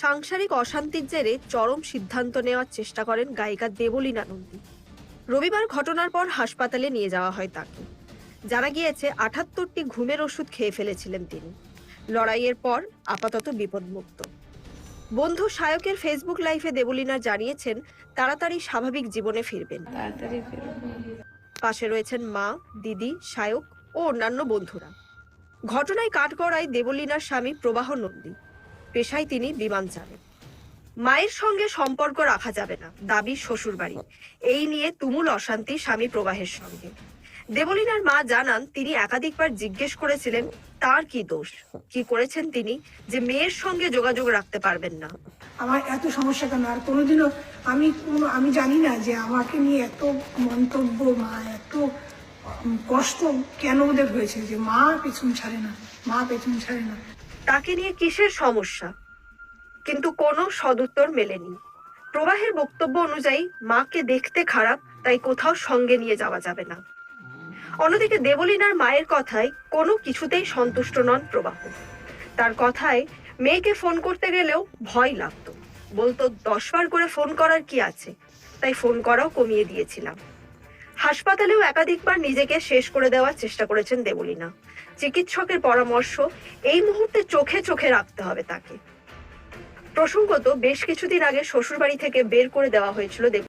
সাংসারিক অশান্তির জেরে চরম সিদ্ধান্ত নেওয়ার চেষ্টা করেন গায়িকা দেবলীনা নন্দী। রবিবার ঘটনার পর হাসপাতালে নিয়ে যাওয়া হয় তাকে। জানা গিয়েছে ৭৮টি ঘুমের ওষুধ খেয়ে ফেলেছিলেন তিনি। লড়াইয়ের পর আপাতত বিপদমুক্ত। বন্ধু সায়কের ফেসবুক লাইভে দেবলীনা জানিয়েছেন তাড়াতাড়ি স্বাভাবিক জীবনে ফিরবেন। পাশে রয়েছেন মা, দিদি, সায়ক ও অন্যান্য বন্ধুরা। ঘটনায় কাঠগড়ায় দেবলীনার স্বামী প্রবাহ নন্দী। পেশায় তিনি বিমান চালক। মায়ের সঙ্গে সম্পর্ক রাখা যাবে না, দাবি শ্বশুরবাড়ি। এই নিয়ে তুমুল অশান্তি স্বামী প্রবাহের সঙ্গে। দেবলীনার মা জানান তিনি একাধিকবার জিজ্ঞেস করেছিলেন তার কি দোষ, কি করেছেন তিনি যে মেয়ের সঙ্গে যোগাযোগ রাখতে পারবেন না। আমার এত সমস্যা কেন? আর কোনোদিনও আমি জানি না যে আমাকে নিয়ে এত মন্তব্য, মা এত কষ্ট কেন ওদের হয়েছে যে মা পেছন ছাড়ে না, মা পেছন ছাড়ে না। তাকে নিয়ে কিসের সমস্যা, কিন্তু কোনো সদুত্তর মেলেনি। প্রবাহের বক্তব্য অনুযায়ী মাকে দেখতে খারাপ, তাই কোথাও সঙ্গে নিয়ে যাওয়া যাবে না। অন্যদিকে দেবলীনার মায়ের কথায় কোনো কিছুতেই সন্তুষ্ট নন প্রবাহ। তার কথায় মেয়েকে ফোন করতে গেলেও ভয় লাগতো। বলতো 10 বার করে ফোন করার কি আছে, তাই ফোন করাও কমিয়ে দিয়েছিলাম। হাসপাতালেও একাধিকবার নিজেকে শেষ করে দেওয়ার চেষ্টা করেছেন দেবলীনা। চিকিৎসকের পরামর্শ, এই মুহূর্তে চোখে চোখে রাখতে হবে তাকে। প্রসঙ্গত বেশ কিছুদিন আগে শ্বশুরবাড়ি থেকে বের করে দেওয়া হয়েছিল দেব